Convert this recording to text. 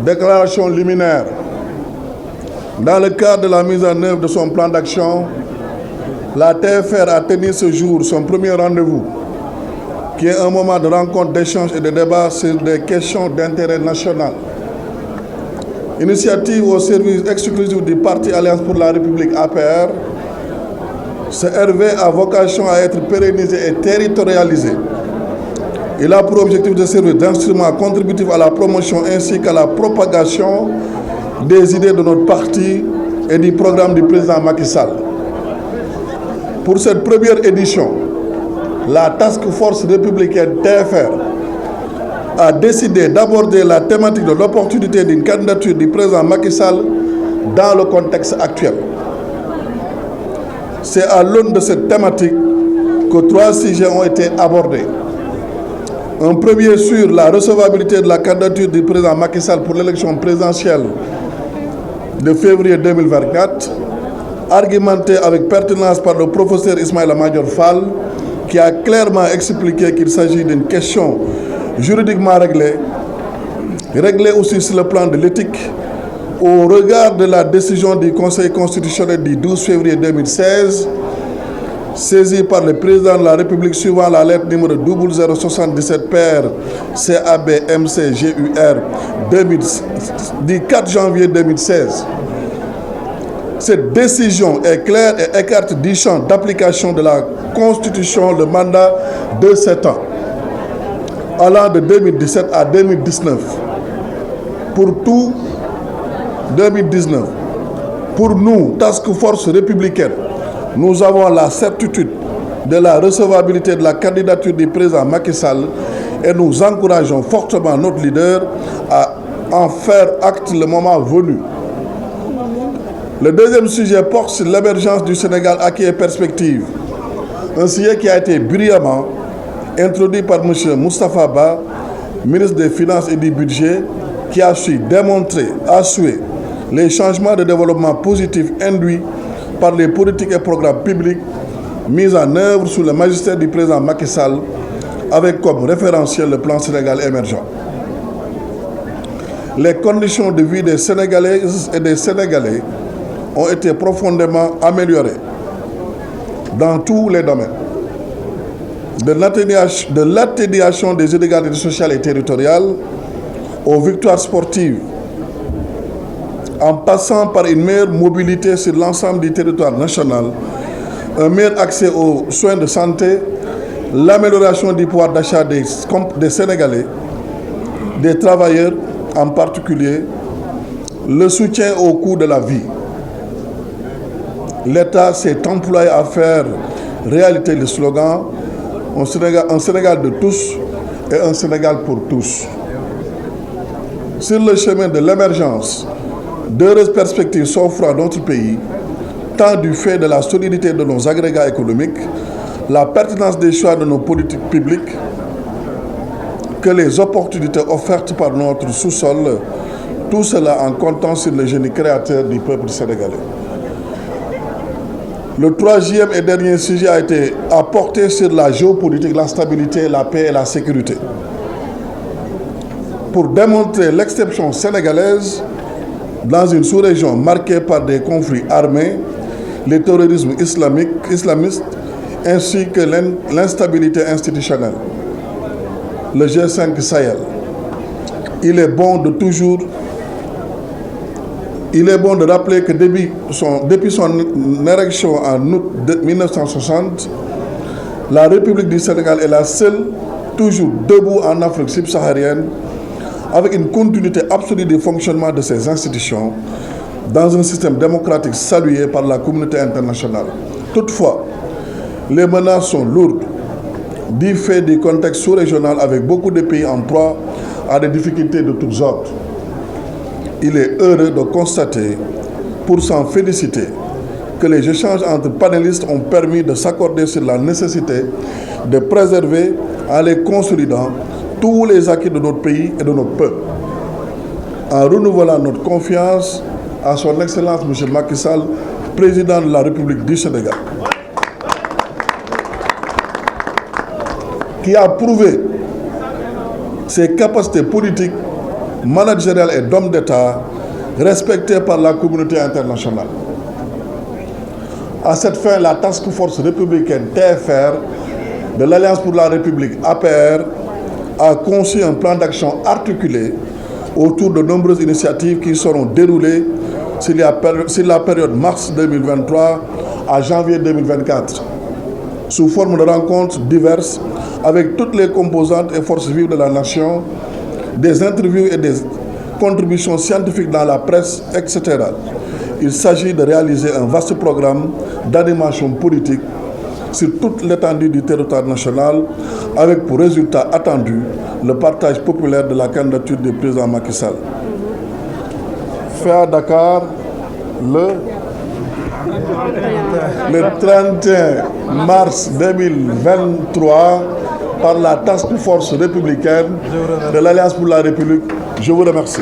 Déclaration liminaire. Dans le cadre de la mise en œuvre de son plan d'action, la TFR a tenu ce jour son premier rendez-vous, qui est un moment de rencontre, d'échange et de débat sur des questions d'intérêt national. Initiative au service exclusif du Parti Alliance pour la République APR, ce RV a vocation à être pérennisé et territorialisé. Il a pour objectif de servir d'instrument contributif à la promotion ainsi qu'à la propagation des idées de notre parti et du programme du président Macky Sall. Pour cette première édition, la Task Force républicaine TFR a décidé d'aborder la thématique de l'opportunité d'une candidature du président Macky Sall dans le contexte actuel. C'est à l'aune de cette thématique que 3 sujets ont été abordés. Un premier sur la recevabilité de la candidature du président Macky Sall pour l'élection présidentielle de février 2024, argumenté avec pertinence par le professeur Ismaïla Madior Fall, qui a clairement expliqué qu'il s'agit d'une question juridiquement réglée aussi sur le plan de l'éthique, au regard de la décision du Conseil constitutionnel du 12 février 2016, saisie par le président de la République suivant la lettre numéro 0077 PR CAB MCGUR du 4 janvier 2016. Cette décision est claire et écarte du champ d'application de la Constitution le mandat de 7 ans, allant de 2017 à 2019. Pour tout 2019, pour nous, Task Force républicaine, nous avons la certitude de la recevabilité de la candidature du président Macky Sall et nous encourageons fortement notre leader à en faire acte le moment venu. Le deuxième sujet porte sur l'émergence du Sénégal acquis et perspective, un sujet qui a été brillamment introduit par M. Moustapha Ba, ministre des Finances et du Budget, qui a su démontrer à souhait les changements de développement positifs induits par les politiques et programmes publics mis en œuvre sous le magistère du président Macky Sall, avec comme référentiel le plan Sénégal émergent. Les conditions de vie des Sénégalaises et des Sénégalais ont été profondément améliorées dans tous les domaines, de l'atténuation des inégalités sociales et territoriales aux victoires sportives, en passant par une meilleure mobilité sur l'ensemble du territoire national, un meilleur accès aux soins de santé, l'amélioration du pouvoir d'achat des Sénégalais, des travailleurs en particulier, le soutien au coût de la vie. L'État s'est employé à faire réalité le slogan « Un Sénégal de tous et un Sénégal pour tous ». Sur le chemin de l'émergence, d'heureuses perspectives s'offrent à notre pays, tant du fait de la solidité de nos agrégats économiques, la pertinence des choix de nos politiques publiques, que les opportunités offertes par notre sous-sol, tout cela en comptant sur le génie créateur du peuple sénégalais. Le troisième et dernier sujet a été porté sur la géopolitique, la stabilité, la paix et la sécurité. Pour démontrer l'exception sénégalaise dans une sous-région marquée par des conflits armés, le terrorisme islamiste ainsi que l'instabilité institutionnelle. Le G5 Sahel. Il est bon de rappeler que depuis son érection en août 1960, la République du Sénégal est la seule toujours debout en Afrique subsaharienne, avec une continuité absolue du fonctionnement de ses institutions dans un système démocratique salué par la communauté internationale. Toutefois, les menaces sont lourdes du fait du contexte sous-régional avec beaucoup de pays en proie à des difficultés de toutes sortes. Il est heureux de constater, pour s'en féliciter, que les échanges entre panélistes ont permis de s'accorder sur la nécessité de préserver, en les consolidant, tous les acquis de notre pays et de notre peuple, en renouvelant notre confiance à son Excellence M. Macky Sall, président de la République du Sénégal, qui a prouvé ses capacités politiques managériale et d'hommes d'État respectés par la communauté internationale. À cette fin, la Task Force républicaine TFR de l'Alliance pour la République APR a conçu un plan d'action articulé autour de nombreuses initiatives qui seront déroulées sur la période mars 2023 à janvier 2024, sous forme de rencontres diverses avec toutes les composantes et forces vives de la nation, des interviews et des contributions scientifiques dans la presse, etc. Il s'agit de réaliser un vaste programme d'animation politique sur toute l'étendue du territoire national, avec pour résultat attendu le partage populaire de la candidature du président Macky Sall. Fait à Dakar le 31 mars 2023 par la Task Force républicaine de l'Alliance pour la République. Je vous remercie.